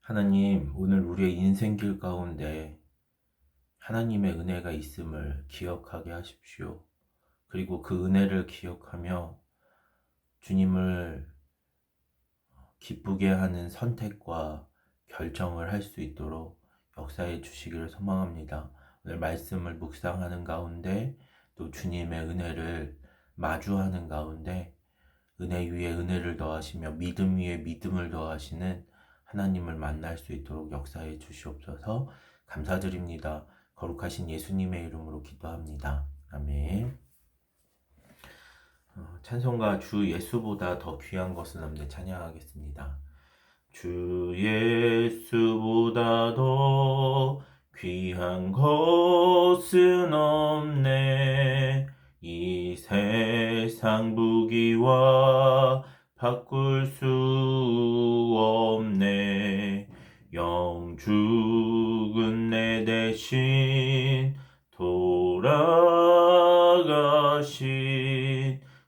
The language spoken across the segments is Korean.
하나님, 오늘 우리의 인생길 가운데 하나님의 은혜가 있음을 기억하게 하십시오. 그리고 그 은혜를 기억하며 주님을 기쁘게 하는 선택과 결정을 할 수 있도록 역사해 주시기를 소망합니다. 오늘 말씀을 묵상하는 가운데 또 주님의 은혜를 마주하는 가운데 은혜 위에 은혜를 더하시며 믿음 위에 믿음을 더하시는 하나님을 만날 수 있도록 역사해 주시옵소서. 감사드립니다. 거룩하신 예수님의 이름으로 기도합니다. 아멘. 찬송가 주 예수보다 더 귀한 것은 없네 찬양하겠습니다. 주 예수보다 더 귀한 것은 없네. 이 세상 부귀와 바꿀 수 없네. 영 죽은 내 대신 돌아가신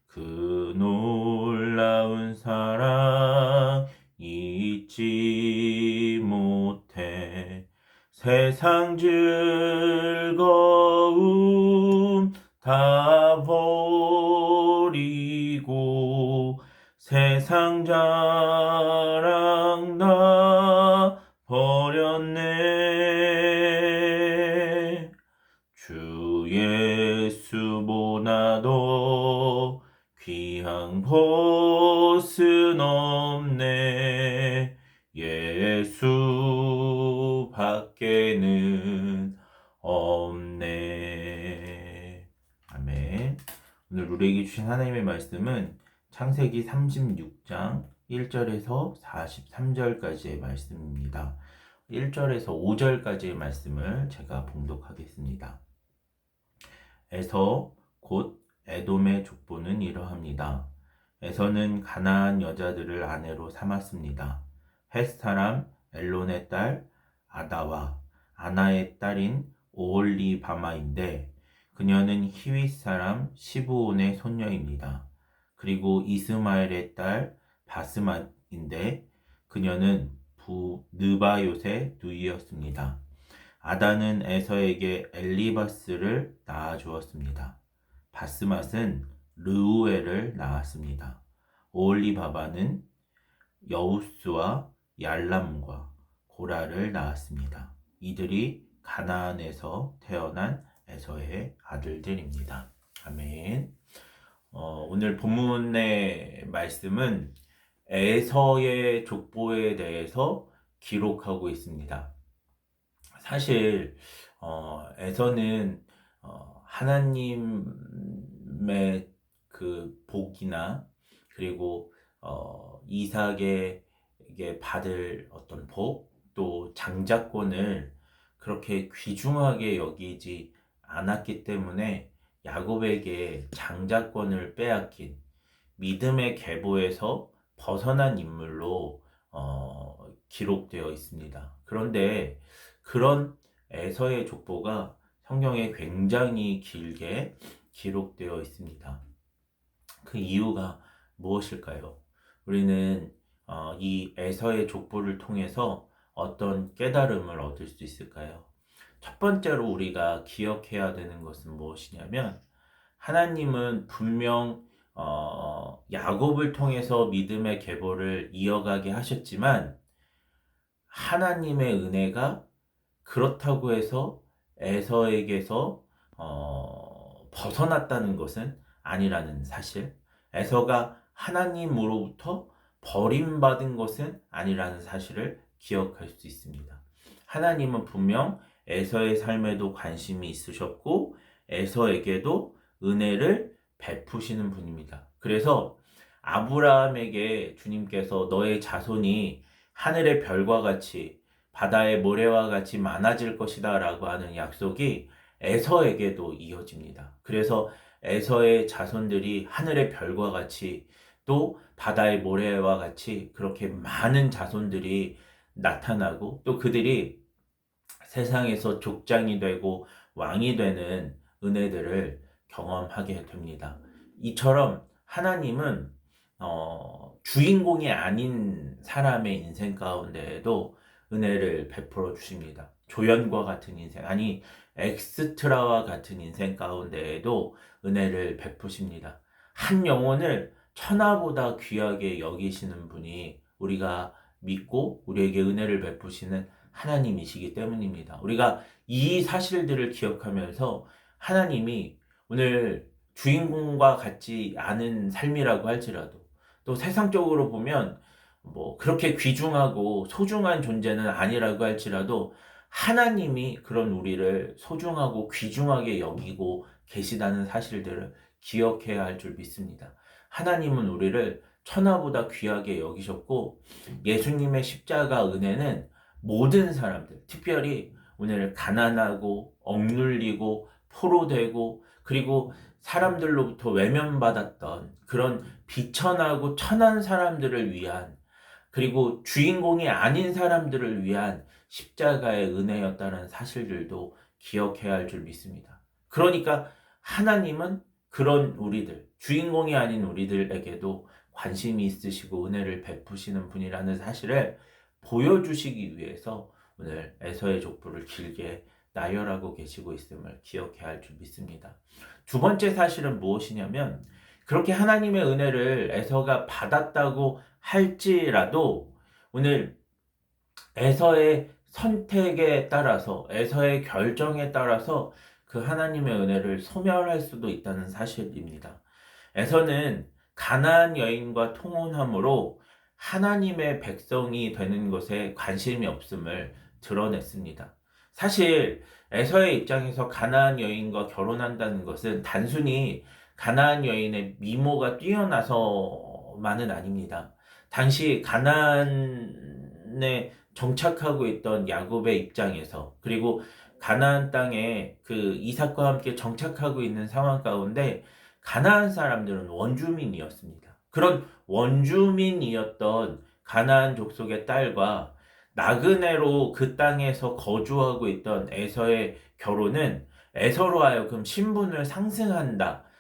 그 놀라운 사랑 잊지 못해. 세상 즐거움 다 버리고 세상 자랑 다 버렸네. 주 예수보다도 귀한 것은 없네. 예수 밖에는 없네. 아멘. 오늘 우리에게 주신 하나님의 말씀은 창세기 36장 1절에서 43절까지의 말씀입니다. 1절에서 5절까지의 말씀을 제가 봉독하겠습니다. 에서 곧 에돔의 족보는 이러합니다. 에서는 가나안 여자들을 아내로 삼았습니다. 헷 사람 엘론의 딸 아다와 아나의 딸인 오홀리바마인데 그녀는 히윗 사람 시브온의 손녀입니다. 그리고 이스마엘의 딸 바스맛인데 그녀는 느바요의 누이였습니다. 아다는 에서에게 엘리바스를 낳아주었습니다. 바스맛은 르우엘을 낳았습니다. 오홀리바바는 여우스와 얄람과 고라를 낳았습니다. 이들이 가나안에서 태어난 에서의 아들들입니다. 아멘. 오늘 본문의 말씀은 에서의 족보에 대해서 기록하고 있습니다. 사실 에서는 하나님의 그 복이나 그리고 이삭에게 받을 어떤 복, 또 장자권을 그렇게 귀중하게 여기지 않았기 때문에 야곱에게 장자권을 빼앗긴 믿음의 계보에서 벗어난 인물로 기록되어 있습니다. 그런데 그런 에서의 족보가 성경에 굉장히 길게 기록되어 있습니다. 그 이유가 무엇일까요? 우리는 이 에서의 족보를 통해서 어떤 깨달음을 얻을 수 있을까요? 첫 번째로 우리가 기억해야 되는 것은 무엇이냐면 하나님은 분명 야곱을 통해서 믿음의 계보를 이어가게 하셨지만 하나님의 은혜가 그렇다고 해서 에서에게서 벗어났다는 것은 아니라는 사실, 에서가 하나님으로부터 버림받은 것은 아니라는 사실을 기억할 수 있습니다. 하나님은 분명 에서의 삶에도 관심이 있으셨고 에서에게도 은혜를 베푸시는 분입니다. 그래서 아브라함에게 주님께서 너의 자손이 하늘의 별과 같이 바다의 모래와 같이 많아질 것이다 라고 하는 약속이 에서에게도 이어집니다. 그래서 에서의 자손들이 하늘의 별과 같이 또 바다의 모래와 같이 그렇게 많은 자손들이 나타나고 또 그들이 세상에서 족장이 되고 왕이 되는 은혜들을 경험하게 됩니다. 이처럼 하나님은 주인공이 아닌 사람의 인생 가운데에도 은혜를 베풀어 주십니다. 조연과 같은 인생, 아니 엑스트라와 같은 인생 가운데에도 은혜를 베푸십니다. 한 영혼을 천하보다 귀하게 여기시는 분이 우리가 믿고 우리에게 은혜를 베푸시는 하나님이시기 때문입니다. 우리가 이 사실들을 기억하면서 하나님이 오늘 주인공과 같지 않은 삶이라고 할지라도 또 세상적으로 보면 뭐 그렇게 귀중하고 소중한 존재는 아니라고 할지라도 하나님이 그런 우리를 소중하고 귀중하게 여기고 계시다는 사실들을 기억해야 할 줄 믿습니다. 하나님은 우리를 천하보다 귀하게 여기셨고 예수님의 십자가 은혜는 모든 사람들, 특별히 오늘 가난하고 억눌리고 포로되고 그리고 사람들로부터 외면받았던 그런 비천하고 천한 사람들을 위한 그리고 주인공이 아닌 사람들을 위한 십자가의 은혜였다는 사실들도 기억해야 할 줄 믿습니다. 그러니까 하나님은 그런 우리들, 주인공이 아닌 우리들에게도 관심이 있으시고 은혜를 베푸시는 분이라는 사실을 보여주시기 위해서 오늘 에서의 족보를 길게 나열하고 계시고 있음을 기억해야 할 줄 믿습니다. 두 번째 사실은 무엇이냐면 그렇게 하나님의 은혜를 에서가 받았다고 할지라도 오늘 에서의 선택에 따라서 에서의 결정에 따라서 그 하나님의 은혜를 소멸할 수도 있다는 사실입니다. 에서는 가나안 여인과 통혼함으로 하나님의 백성이 되는 것에 관심이 없음을 드러냈습니다. 사실 에서의 입장에서 가나안 여인과 결혼한다는 것은 단순히 가나안 여인의 미모가 뛰어나서만은 아닙니다. 당시 가나안에 정착하고 있던 야곱의 입장에서 그리고 가나안 땅에 그 이삭과 함께 정착하고 있는 상황 가운데 가나안 사람들은 원주민이었습니다. 그런 원주민이었던 가나안 족속의 딸과 나그네로 그 땅에서 거주하고 있던 에서의 결혼은 에서로 하여금 신분을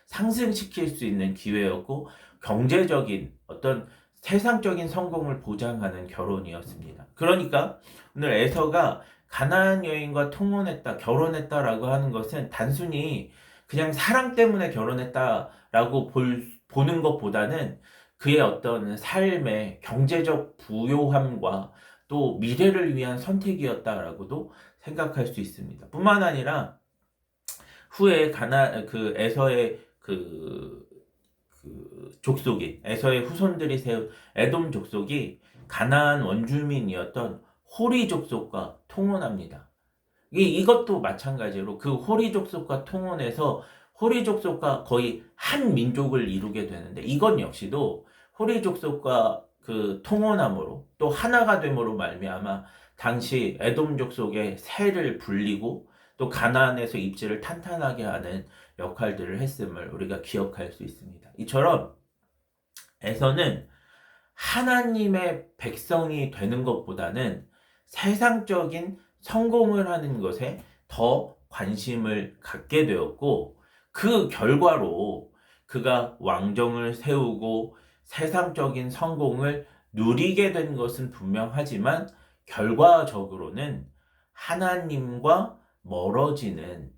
상승시킬 수 있는 기회였고 경제적인 어떤 세상적인 성공을 보장하는 결혼이었습니다. 그러니까 오늘 에서가 가나안 여인과 결혼했다라고 하는 것은 단순히 그냥 사랑 때문에 결혼했다라고 보는 것보다는 그의 어떤 삶의 경제적 부요함과 또 미래를 위한 선택이었다라고도 생각할 수 있습니다. 뿐만 아니라 후에 에서의 족속이 에서의 후손들이 세운 에돔 족속이 가나안 원주민이었던 호리 족속과 통혼합니다. 이것도 마찬가지로 그 호리 족속과 통혼해서 호리 족속과 거의 한 민족을 이루게 되는데 이건 역시도 호리 족속과 그 통혼함으로 또 하나가 됨으로 말미암아 당시 에돔 족속의 세를 불리고 또 가나안에서 입지를 탄탄하게 하는 역할들을 했음을 우리가 기억할 수 있습니다. 이처럼 에서는 하나님의 백성이 되는 것보다는 세상적인 성공을 하는 것에 더 관심을 갖게 되었고 그 결과로 그가 왕정을 세우고 세상적인 성공을 누리게 된 것은 분명하지만 결과적으로는 하나님과 멀어지는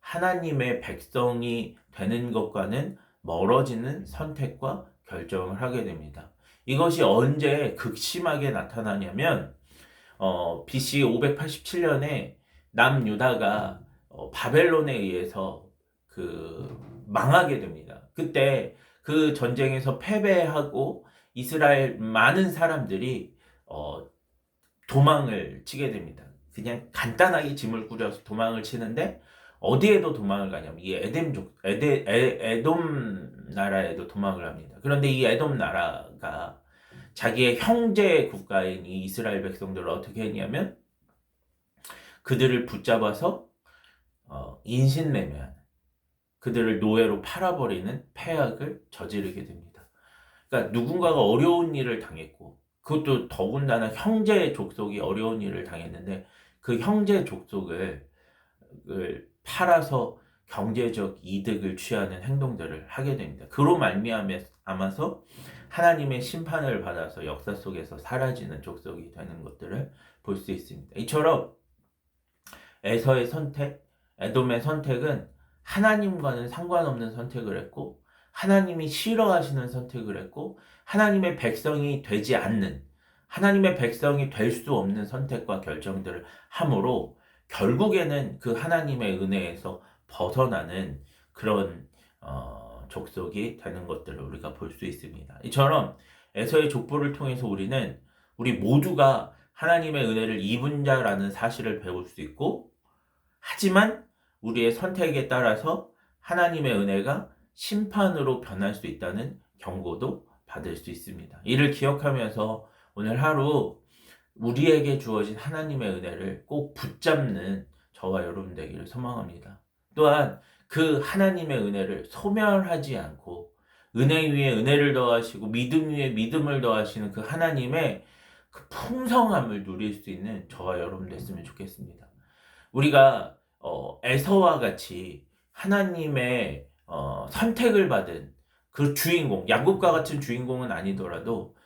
하나님의 백성이 되는 것과는 멀어지는 선택과 결정을 하게 됩니다. 이것이 언제 극심하게 나타나냐면 BC 587년에 남유다가 바벨론에 의해서 망하게 됩니다. 그때 그 전쟁에서 패배하고 이스라엘 많은 사람들이 도망을 치게 됩니다. 그냥 간단하게 짐을 꾸려서 도망을 치는데 어디에도 도망을 가냐면 이 에돔 나라에도 도망을 합니다. 그런데 이 에돔 나라가 자기의 형제 국가인 이 이스라엘 백성들을 어떻게 했냐면 그들을 붙잡아서 인신매매하는 그들을 노예로 팔아버리는 폐악을 저지르게 됩니다. 그러니까 누군가가 어려운 일을 당했고 그것도 더군다나 형제 족속이 어려운 일을 당했는데 그 형제 족속을 팔아서 경제적 이득을 취하는 행동들을 하게 됩니다. 그로 말미암아서 하나님의 심판을 받아서 역사 속에서 사라지는 족속이 되는 것들을 볼 수 있습니다. 이처럼 에서의 선택, 에돔의 선택은 하나님과는 상관없는 선택을 했고, 하나님이 싫어하시는 선택을 했고, 하나님의 백성이 되지 않는, 하나님의 백성이 될 수 없는 선택과 결정들을 함으로 결국에는 그 하나님의 은혜에서 벗어나는 그런 족속이 되는 것들을 우리가 볼 수 있습니다. 이처럼 에서의 족보를 통해서 우리 모두가 하나님의 은혜를 입은 자라는 사실을 배울 수 있고, 하지만 우리의 선택에 따라서 하나님의 은혜가 심판으로 변할 수 있다는 경고도 받을 수 있습니다. 이를 기억하면서 오늘 하루 우리에게 주어진 하나님의 은혜를 꼭 붙잡는 저와 여러분 되기를 소망합니다. 또한 그 하나님의 은혜를 소멸하지 않고 은혜 위에 은혜를 더하시고 믿음 위에 믿음을 더하시는 그 하나님의 그 풍성함을 누릴 수 있는 저와 여러분 됐으면 좋겠습니다. 우리가 에서와 같이 하나님의 선택을 받은 그 주인공, 야곱과 같은 주인공은 아니더라도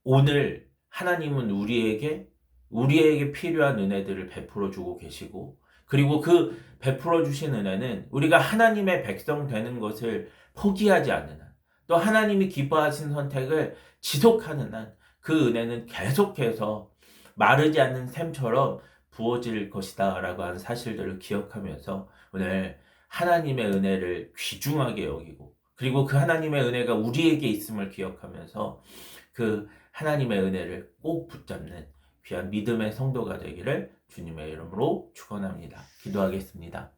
오늘 하나님은 우리에게 필요한 은혜들을 베풀어 주고 계시고, 그리고 그 베풀어 주신 은혜는 우리가 하나님의 백성 되는 것을 포기하지 않는 한, 또 하나님이 기뻐하신 선택을 지속하는 한, 그 은혜는 계속해서 마르지 않는 샘처럼 부어질 것이다 라고 하는 사실들을 기억하면서 오늘 하나님의 은혜를 귀중하게 여기고, 그리고 그 하나님의 은혜가 우리에게 있음을 기억하면서 그 하나님의 은혜를 꼭 붙잡는 귀한 믿음의 성도가 되기를 주님의 이름으로 축원합니다. 기도하겠습니다.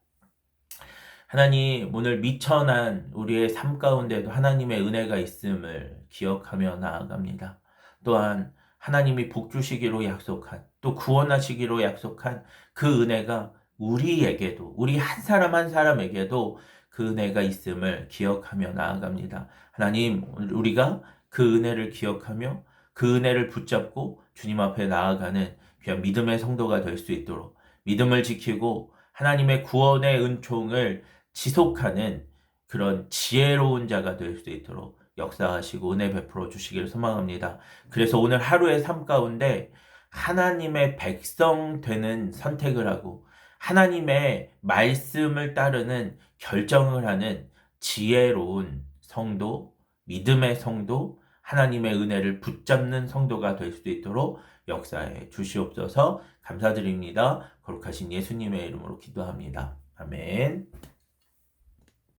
하나님, 오늘 미천한 우리의 삶 가운데도 하나님의 은혜가 있음을 기억하며 나아갑니다. 또한 하나님이 복 주시기로 약속한, 또 구원하시기로 약속한 그 은혜가 우리에게도, 우리 한 사람 한 사람에게도 그 은혜가 있음을 기억하며 나아갑니다. 하나님, 우리가 그 은혜를 기억하며 그 은혜를 붙잡고 주님 앞에 나아가는 귀한 믿음의 성도가 될 수 있도록, 믿음을 지키고 하나님의 구원의 은총을 지속하는 그런 지혜로운 자가 될 수 있도록 역사하시고 은혜 베풀어 주시기를 소망합니다. 그래서 오늘 하루의 삶 가운데 하나님의 백성 되는 선택을 하고 하나님의 말씀을 따르는 결정을 하는 지혜로운 성도, 믿음의 성도, 하나님의 은혜를 붙잡는 성도가 될 수 있도록 역사해 주시옵소서. 감사드립니다. 거룩하신 예수님의 이름으로 기도합니다. 아멘.